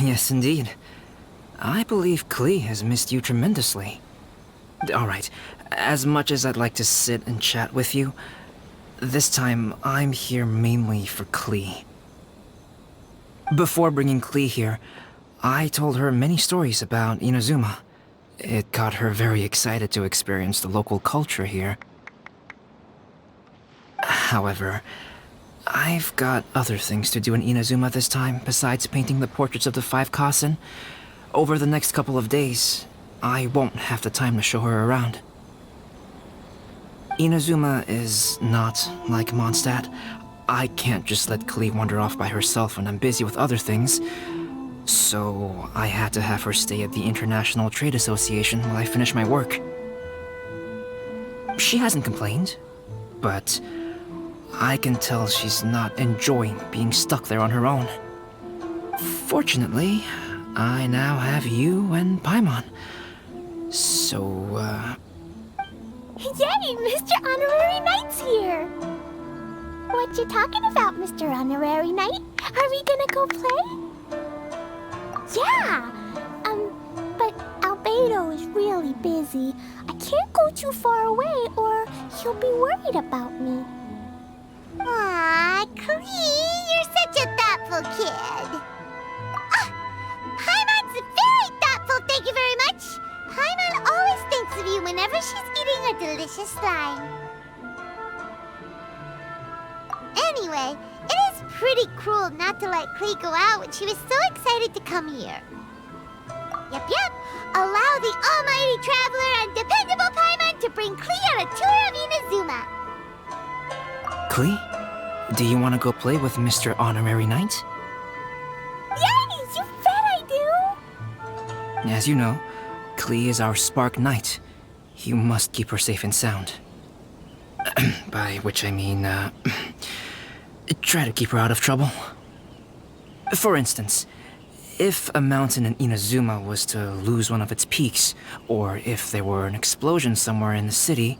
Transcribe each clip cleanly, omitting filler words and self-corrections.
Yes, indeed. I believe Klee has missed you tremendously. Alright, as much as I'd like to sit and chat with you, this time I'm here mainly for Klee. Before bringing Klee here, I told her many stories about Inazuma. It got her very excited to experience the local culture here. However, I've got other things to do in Inazuma this time besides painting the portraits of the 5 Kasen. Over the next couple of days, I won't have the time to show her around. Inazuma is not like Mondstadt. I can't just let Klee wander off by herself when I'm busy with other things. So I had to have her stay at the International Trade Association while I finish my work. She hasn't complained, but I can tell she's not enjoying being stuck there on her own. Fortunately, I now have you and Paimon. So, Yay! Mr. Honorary Knight's here! What you talking about, Mr. Honorary Knight? Are we gonna go play? Yeah! But Albedo is really busy. I can't go too far away or he'll be worried about me. Aw, Klee, you're such a thoughtful kid. Paimon's very thoughtful, thank you very much. Paimon always thinks of you whenever she's eating a delicious slime. Anyway, it is pretty cruel not to let Klee go out when she was so excited to come here. Yep. Allow the almighty traveler and dependable Paimon to bring Klee on a tour of Inazuma. Klee, do you want to go play with Mr. Honorary Knight? Yay! You bet I do! As you know, Klee is our Spark Knight. You must keep her safe and sound. By which I mean, try to keep her out of trouble. For instance, if a mountain in Inazuma was to lose one of its peaks, or if there were an explosion somewhere in the city,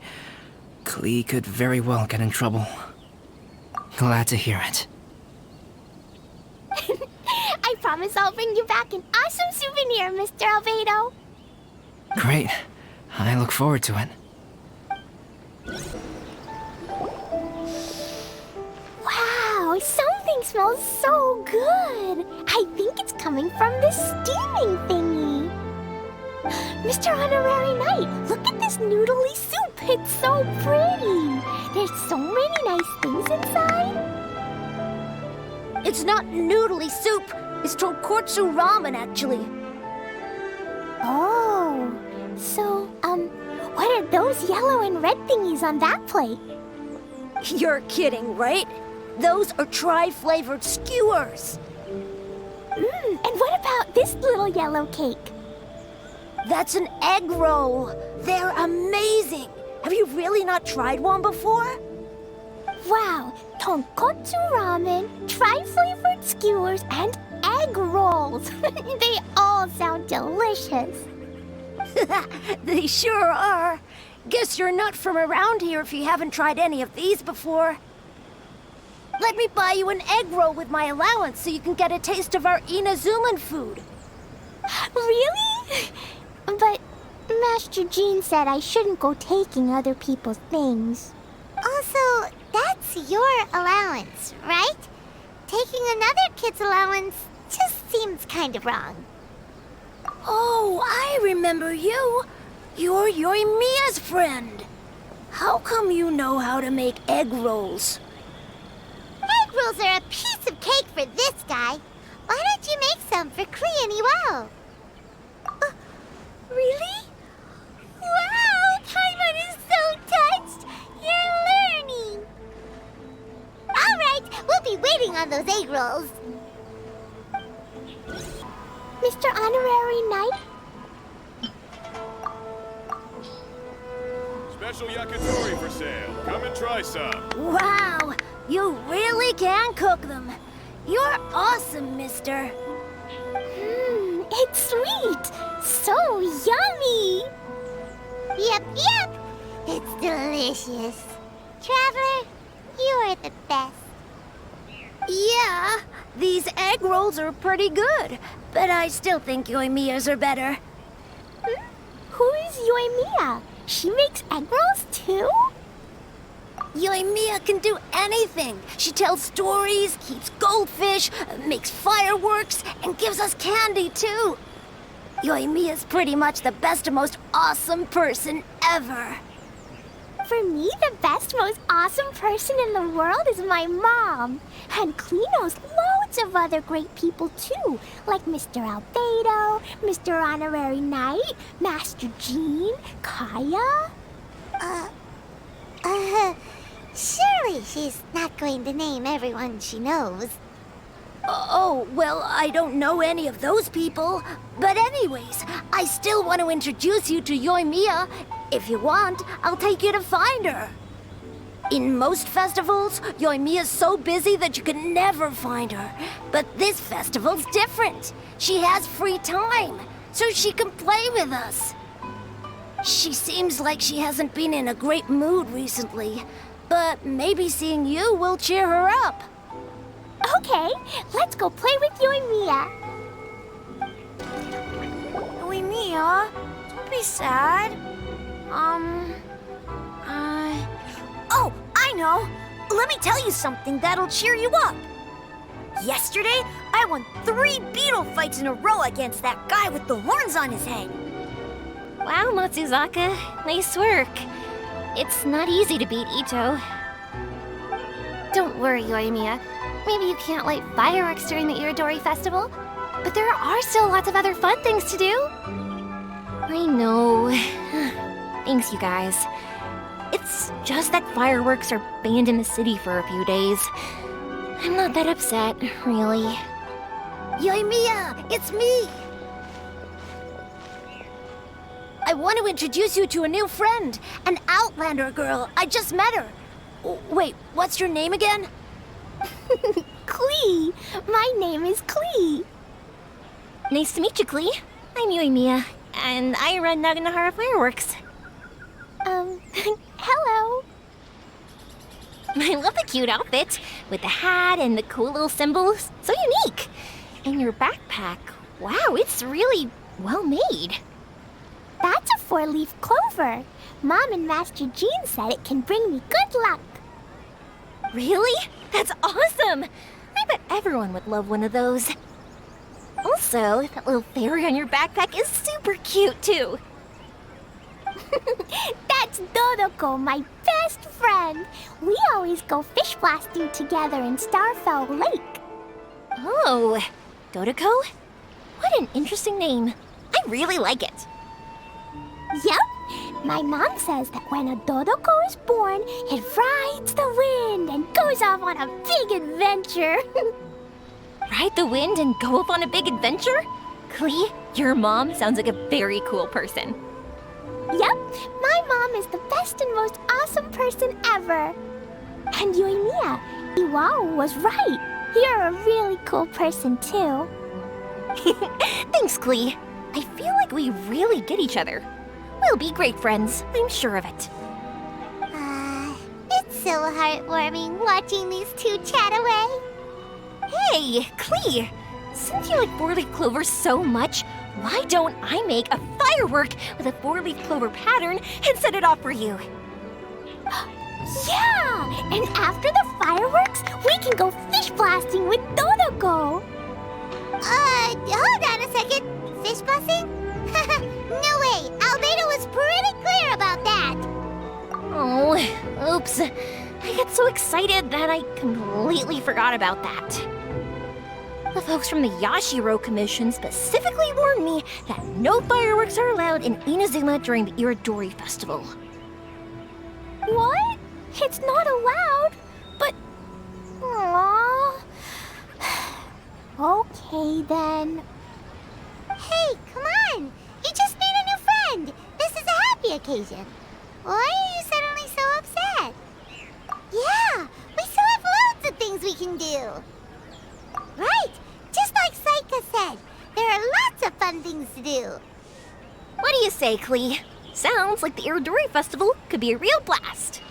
Klee could very well get in trouble. Glad to hear it. I promise I'll bring you back an awesome souvenir, Mr. Albedo. Great. I look forward to it. Wow, something smells so good. I think it's coming from this steaming thingy. Mr. Honorary Knight, look at this noodly soup. It's so pretty. There's so many nice things inside. It's not noodly soup. It's tonkotsu ramen, actually. Oh, so, what are those yellow and red thingies on that plate? You're kidding, right? Those are tri-flavored skewers. And what about this little yellow cake? That's an egg roll. They're amazing. Have you really not tried one before? Wow, tonkotsu ramen, tri-flavored skewers, and egg rolls. They all sound delicious. They sure are. Guess you're not from around here if you haven't tried any of these before. Let me buy you an egg roll with my allowance so you can get a taste of our Inazuman food. Really? But Master Jean said I shouldn't go taking other people's things. Also, that's your allowance, right? Taking another kid's allowance just seems kind of wrong. Oh, I remember you. You're Yoimiya's friend. How come you know how to make egg rolls? Egg rolls are a piece of cake for this guy. Why don't you make some for Klee and Iwao? Really? Wow, Paimon is so touched. You're learning. All right, we'll be waiting on those egg rolls. Mr. Honorary Knight? Special yakitori for sale. Come and try some. Wow, you really can cook them. You're awesome, mister. It's sweet. So yummy. Yep. It's delicious. Traveler, you are the best. Yeah, These egg rolls are pretty good, but I still think Yoimiya's are better. Who is Yoimiya? She makes egg rolls too? Yoimiya can do anything. She tells stories, keeps goldfish, makes fireworks, and gives us candy too. Yoimiya's pretty much the best and most awesome person ever. For me, the best, most awesome person in the world is my mom. And Klee knows loads of other great people too, like Mr. Albedo, Mr. Honorary Knight, Master Jean, Kaya. Surely she's not going to name everyone she knows. Oh, well, I don't know any of those people. But anyways, I still want to introduce you to Yoimiya. If you want, I'll take you to find her. In most festivals, Yoimiya's so busy that you can never find her. But this festival's different. She has free time, so she can play with us. She seems like she hasn't been in a great mood recently, but maybe seeing you will cheer her up. Okay, let's go play with Yoimiya. Yoimiya, don't be sad. Oh, I know. Let me tell you something that'll cheer you up. Yesterday, I won 3 beetle fights in a row against that guy with the horns on his head. Wow, Matsuzaka. Nice work. It's not easy to beat Ito. Don't worry, Yoimiya. Maybe you can't light fireworks during the Iridori Festival, but there are still lots of other fun things to do. I know. Thanks, you guys. It's just that fireworks are banned in the city for a few days. I'm not that upset, really. Yoimiya, it's me. I want to introduce you to a new friend, an Outlander girl. I just met her. Wait, what's your name again? Klee. My name is Klee. Nice to meet you, Klee. I'm Yoimiya, and I run Naganahara Fireworks. Hello. I love the cute outfit, with the hat and the cool little symbols. So unique. And your backpack, wow, it's really well made. That's a 4-leaf clover. Mom and Master Jean said it can bring me good luck. Really? That's awesome! I bet everyone would love one of those. Also, that little fairy on your backpack is super cute, too. That's Dodoko, my best friend. We always go fish blasting together in Starfell Lake. Oh, Dodoko? What an interesting name. I really like it. Yep. My mom says that when a Dodoko is born, it rides the wind and goes off on a big adventure. Ride the wind and go off on a big adventure? Klee, your mom sounds like a very cool person. Yep, my mom is the best and most awesome person ever. And Yoimiya, Iwao was right. You're a really cool person too. Thanks, Klee. I feel like we really get each other. We'll be great friends, I'm sure of it. It's so heartwarming watching these two chat away. Hey, Klee! Since you like 4-leaf clover so much, why don't I make a firework with a 4-leaf clover pattern and set it off for you? Yeah! And after the fireworks, we can go fish blasting with Dodoko. Hold on a second. Fish blasting? No way. Albedo was pretty clear about that. Oh, oops. I got so excited that I completely forgot about that. The folks from the Yashiro Commission specifically warned me that no fireworks are allowed in Inazuma during the Iridori Festival. What? It's not allowed? But... Aww. Okay, then. Hey, come on. You just made a new friend. This is a happy occasion. Why are you suddenly so upset? Yeah, we still have loads of things we can do. Right, just like Saika said, there are lots of fun things to do. What do you say, Klee? Sounds like the Iridori Festival could be a real blast.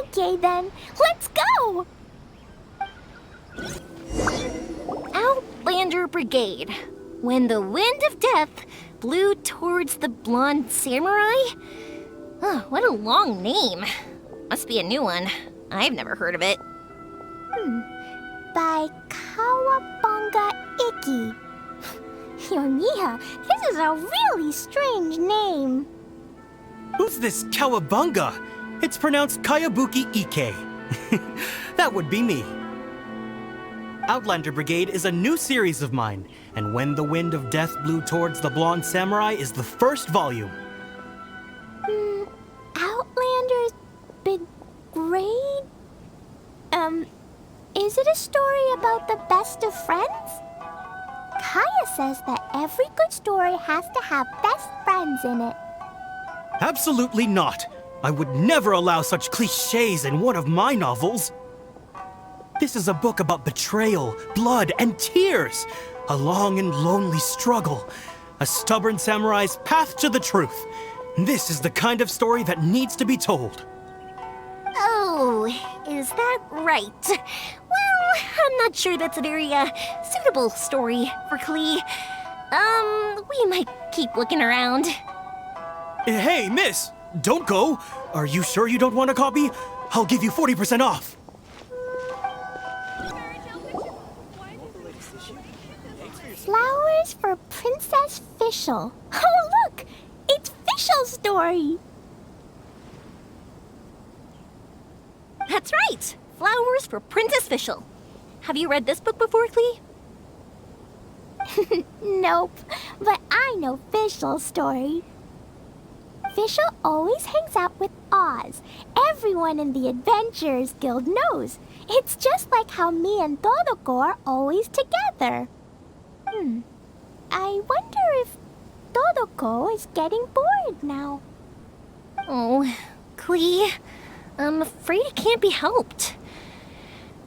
Okay, then. Let's go! Outlander Brigade. When the wind of death blew towards the blonde samurai? Oh, what a long name. Must be a new one. I've never heard of it. By Kawabunga Iki. Yoimiya, this is a really strange name. Who's this Kawabunga? It's pronounced Kayabuki Ike. That would be me. Outlander Brigade is a new series of mine, and When the Wind of Death Blew Towards the Blonde Samurai is the first volume. Outlander's Brigade? Is it a story about the best of friends? Kaya says that every good story has to have best friends in it. Absolutely not. I would never allow such cliches in one of my novels. This is a book about betrayal, blood, and tears. A long and lonely struggle. A stubborn samurai's path to the truth. This is the kind of story that needs to be told. Oh, is that right? Well, I'm not sure that's a very, suitable story for Klee. We might keep looking around. Hey, miss! Don't go! Are you sure you don't want a copy? I'll give you 40% off! Flowers for Princess Fischl. Oh, look! It's Fischl's story! That's right! Flowers for Princess Fischl. Have you read this book before, Klee? Nope, but I know Fischl's story. Fischl always hangs out with Oz. Everyone in the Adventurers Guild knows. It's just like how me and Todoko are always together. I wonder if Todoko is getting bored now. Oh, Klee, I'm afraid it can't be helped.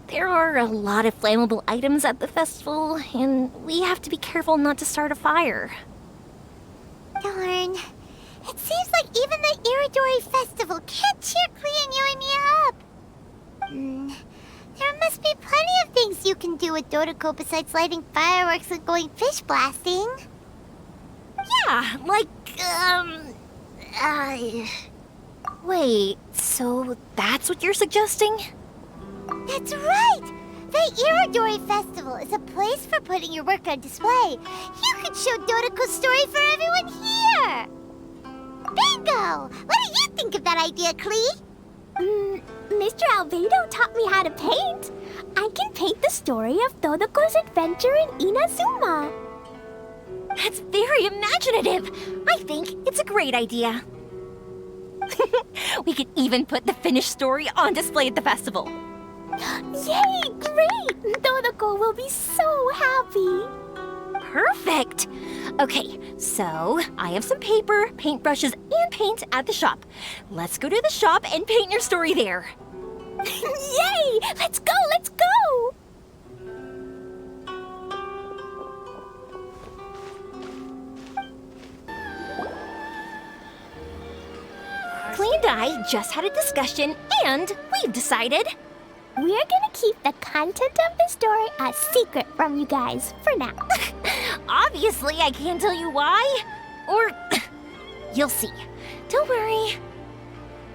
There are a lot of flammable items at the festival, and we have to be careful not to start a fire. Darn. It seems like even the Iridori Festival can't cheer Klee and Yoimiya up. There must be plenty of things you can do with Dodoko besides lighting fireworks and going fish blasting. Yeah, like, Wait, so that's what you're suggesting? That's right! The Iridori Festival is a place for putting your work on display. You could show Dodoko's story for everyone here! Bingo! What do you think of that idea, Klee? Mr. Albedo taught me how to paint. I can paint the story of Dodoko's adventure in Inazuma. That's very imaginative. I think it's a great idea. We could even put the finished story on display at the festival. Yay, great! Dodoko will be so happy. Perfect. Okay, so I have some paper, paintbrushes, and paint at the shop. Let's go to the shop and paint your story there. Yay! Let's go, let's go! Klee and I just had a discussion, and we've decided. We're gonna keep the content of the story a secret from you guys for now. Obviously, I can't tell you why. Or, you'll see. Don't worry.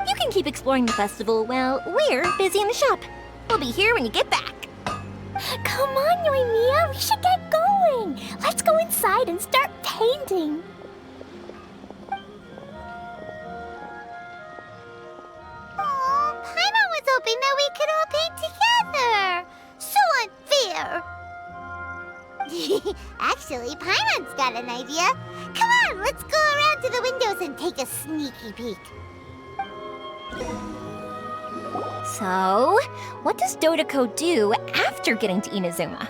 You can keep exploring the festival while we're busy in the shop. We'll be here when you get back. Come on, Yoimiya, we should get going. Let's go inside and start painting. Oh, Paimon was hoping that we could all paint together. So unfair. Actually, Paimon's got an idea. Come on, let's go around to the windows and take a sneaky peek. So, what does Dodoko do after getting to Inazuma?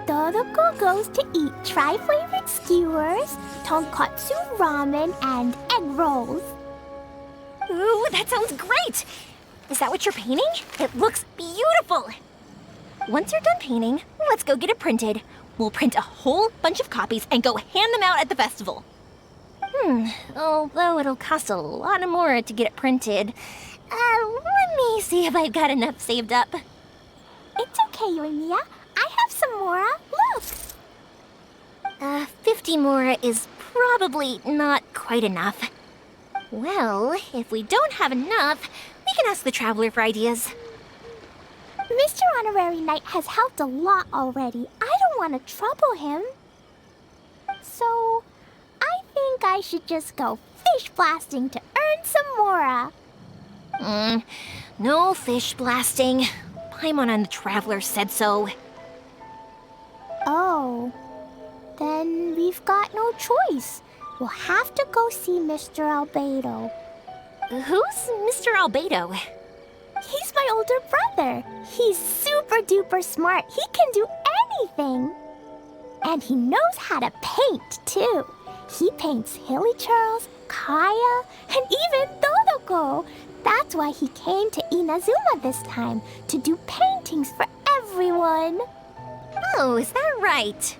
Dodoko goes to eat tri-flavored skewers, tonkatsu ramen, and egg rolls. Ooh, that sounds great! Is that what you're painting? It looks beautiful! Once you're done painting, let's go get it printed. We'll print a whole bunch of copies and go hand them out at the festival. Although it'll cost a lot more to get it printed. Let me see if I've got enough saved up. Yoimiya. I have some mora. Look. 50 mora is probably not quite enough. Well, if we don't have enough, we can ask the Traveler for ideas. Mr. Honorary Knight has helped a lot already. I don't want to trouble him. So, I think I should just go fish blasting to earn some mora. No fish blasting. Paimon and the Traveler said so. Oh, then we've got no choice. We'll have to go see Mr. Albedo. Who's Mr. Albedo? He's my older brother. He's super duper smart. He can do anything. And he knows how to paint, too. He paints Hilly Charles, Kaya, and even Dodoko. That's why he came to Inazuma this time, to do paintings for everyone. Oh, is that right?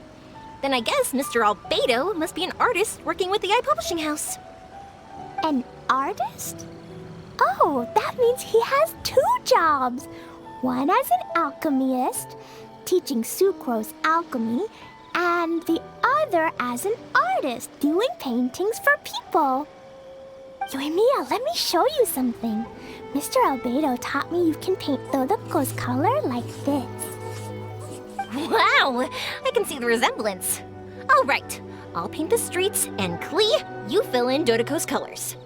Then I guess Mr. Albedo must be an artist working with the iPublishing House. An artist? Oh, that means he has 2 jobs. One as an alchemist, teaching sucrose alchemy, and the other as an artist, doing paintings for people. Yoimiya, let me show you something. Mr. Albedo taught me you can paint Dodoko's color like this. Wow, I can see the resemblance. All right, I'll paint the streets, and Klee, you fill in Dodoko's colors.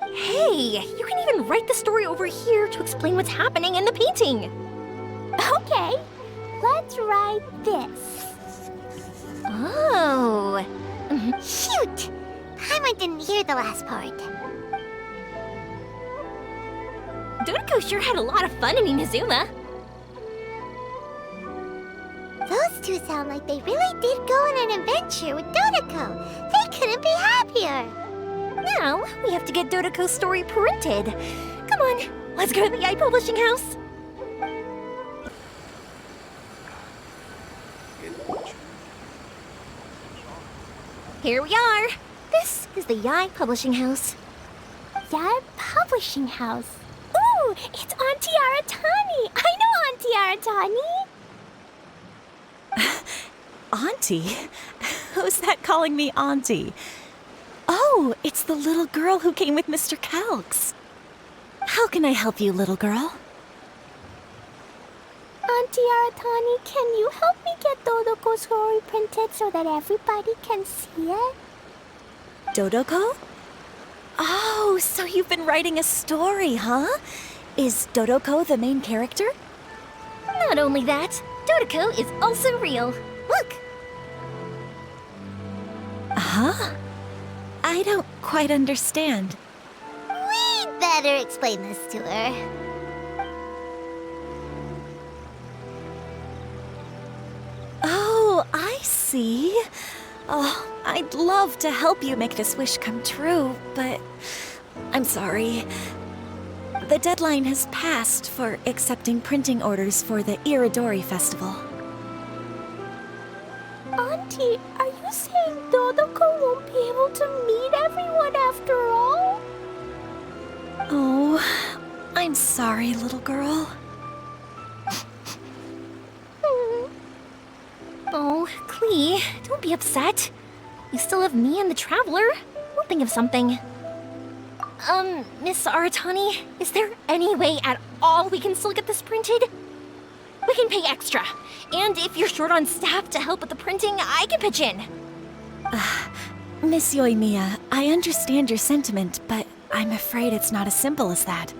Hey, you can even write the story over here to explain what's happening in the painting. Okay, let's write this. Oh. Shoot! Paimon didn't hear the last part. Dodoko sure had a lot of fun in Inazuma. Those two sound like they really did go on an adventure with Dodoko. They couldn't be happier. Now, we have to get Dodoko's story printed. Come on, let's go to the iPublishing House. Here we are. This is the Yai Publishing House. Yai Publishing House. Ooh, it's Auntie Aratani. I know Auntie Aratani. Auntie? Who's that calling me Auntie? Oh, it's the little girl who came with Mr. Calx. How can I help you, little girl? Auntie Aratani, can you help me get Dodoko's story printed so that everybody can see it? Dodoko? Oh, so you've been writing a story, huh? Is Dodoko the main character? Not only that, Dodoko is also real. Look! Huh? I don't quite understand. We'd better explain this to her. Oh, I see. Oh, I'd love to help you make this wish come true, but I'm sorry. The deadline has passed for accepting printing orders for the Iridori Festival. Auntie, are you saying Dodoko won't be able to meet everyone after all? Oh, I'm sorry, little girl. Oh, Klee, don't be upset. You still have me and the Traveler. We'll think of something. Miss Aratani, is there any way at all we can still get this printed? We can pay extra. And if you're short on staff to help with the printing, I can pitch in. Miss Yoimiya, I understand your sentiment, but I'm afraid it's not as simple as that.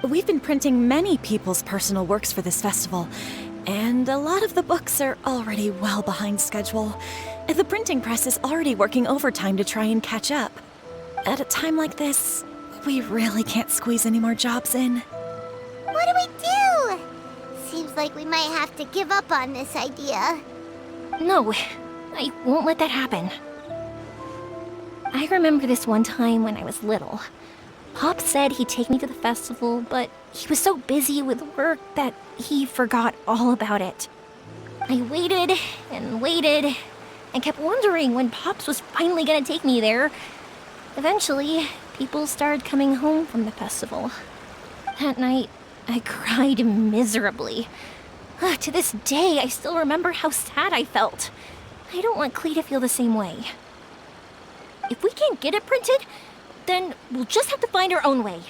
We've been printing many people's personal works for this festival, and a lot of the books are already well behind schedule. The printing press is already working overtime to try and catch up. At a time like this, we really can't squeeze any more jobs in. What do we do? Seems like we might have to give up on this idea. No, I won't let that happen. I remember this one time when I was little. Pop said he'd take me to the festival, but he was so busy with work that he forgot all about it. I waited and kept wondering when Pops was finally gonna take me there. Eventually, people started coming home from the festival. That night, I cried miserably. To this day, I still remember how sad I felt. I don't want Klee to feel the same way. If we can't get it printed, then we'll just have to find our own way.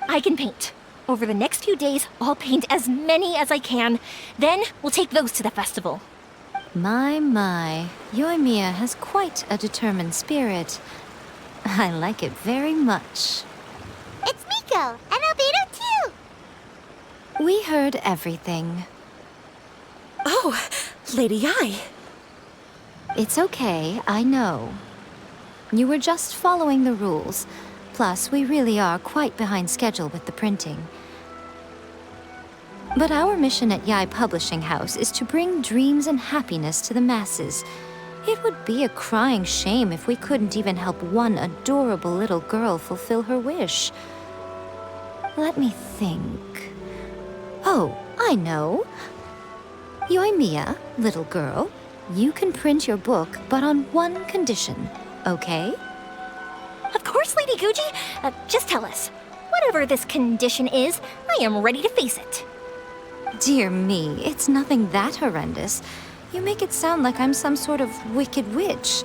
I can paint. Over the next few days, I'll paint as many as I can. Then we'll take those to the festival. My. Yoimiya has quite a determined spirit. I like it very much. It's Miko and Albedo too. We heard everything. Oh, Lady Ai. It's okay, I know. You were just following the rules. Plus, we really are quite behind schedule with the printing. But our mission at Yae Publishing House is to bring dreams and happiness to the masses. It would be a crying shame if we couldn't even help one adorable little girl fulfill her wish. Let me think. Oh, I know. Yoimiya, little girl, you can print your book, but on one condition, okay? Of course, Lady Guji. Just tell us. Whatever this condition is, I am ready to face it. Dear me, it's nothing that horrendous. You make it sound like I'm some sort of wicked witch.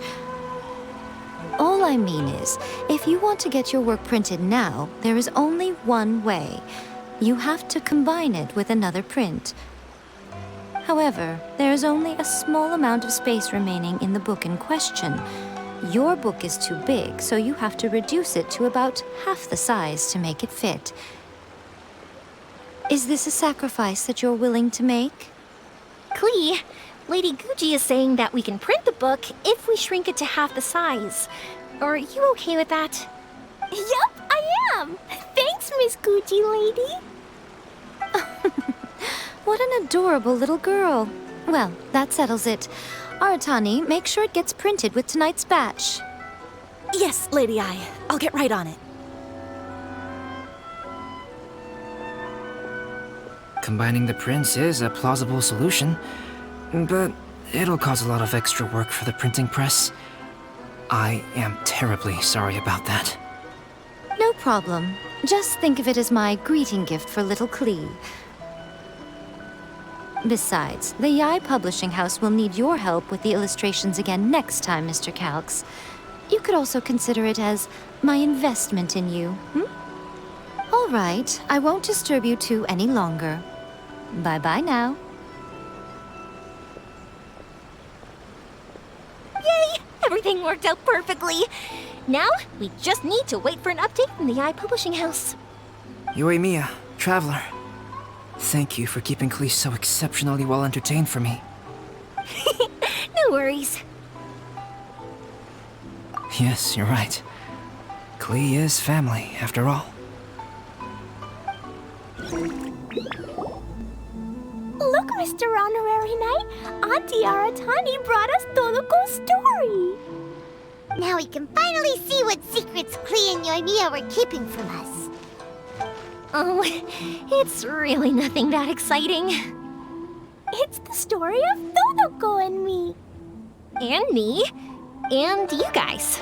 All I mean is, if you want to get your work printed now, there is only one way. You have to combine it with another print. However, there is only a small amount of space remaining in the book in question. Your book is too big, so you have to reduce it to about half the size to make it fit. Is this a sacrifice that you're willing to make? Klee, Lady Guji is saying that we can print the book if we shrink it to half the size. Are you okay with that? Yup, I am. Thanks, Miss Gucci Lady. What an adorable little girl. Well, that settles it. Aratani, make sure it gets printed with tonight's batch. Yes, Lady Ai. I'll get right on it. Combining the prints is a plausible solution, but it'll cause a lot of extra work for the printing press. I am terribly sorry about that. No problem. Just think of it as my greeting gift for little Klee. Besides, the Yae Publishing House will need your help with the illustrations again next time, Mr. Calx. You could also consider it as my investment in you, All right, I won't disturb you two any longer. Bye-bye now. Yay! Everything worked out perfectly. Now, we just need to wait for an update from the Yae Publishing House. Yoimiya, Traveler. Thank you for keeping Klee so exceptionally well entertained for me. No worries. Yes, you're right. Klee is family, after all. Look, Mr. Honorary Knight. Auntie Aratani brought us Toluco's story. Now we can finally see what secrets Klee and Yoimiya were keeping from us. Oh, it's really nothing that exciting. It's the story of Toluco and me. And me. And you guys.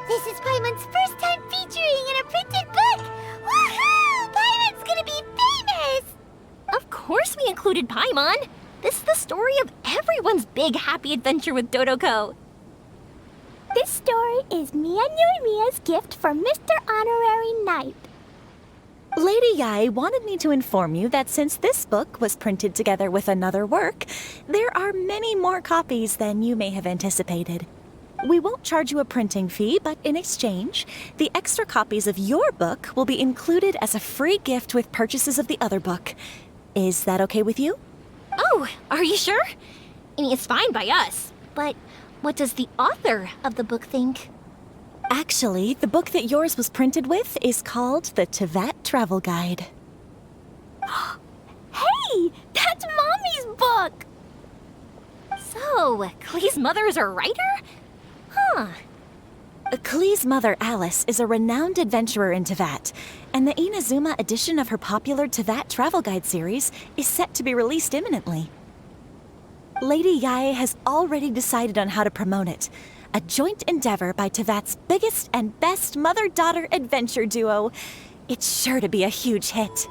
This is Paimon's first time featuring in a printed book! Woohoo! Paimon's gonna be famous! Of course we included Paimon. This is the story of everyone's big happy adventure with Dodoko. This story is me and Yoimiya's gift for Mr. Honorary Knight. Lady Yae wanted me to inform you that since this book was printed together with another work, there are many more copies than you may have anticipated. We won't charge you a printing fee, but in exchange, the extra copies of your book will be included as a free gift with purchases of the other book. Is that okay with you? Oh, are you sure? I mean, it's fine by us. But what does the author of the book think? Actually, the book that yours was printed with is called the Teyvat Travel Guide. Hey, that's Mommy's book! So, Klee's mother is a writer? Huh. Klee's mother, Alice, is a renowned adventurer in Teyvat, and the Inazuma edition of her popular Teyvat Travel Guide series is set to be released imminently. Lady Yae has already decided on how to promote it, a joint endeavor by Teyvat's biggest and best mother-daughter adventure duo. It's sure to be a huge hit.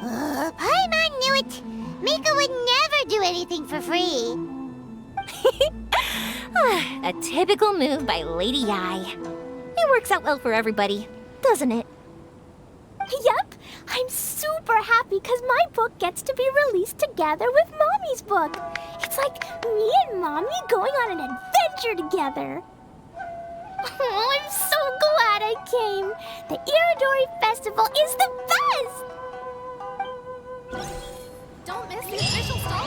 Paimon knew it! Mika would never do anything for free. A typical move by Lady Yae. It works out well for everybody, doesn't it? Yep, I'm super happy because my book gets to be released together with Mommy's book. It's like me and Mommy going on an adventure together. Oh, I'm so glad I came. The Iridori Festival is the best! Don't miss the official start.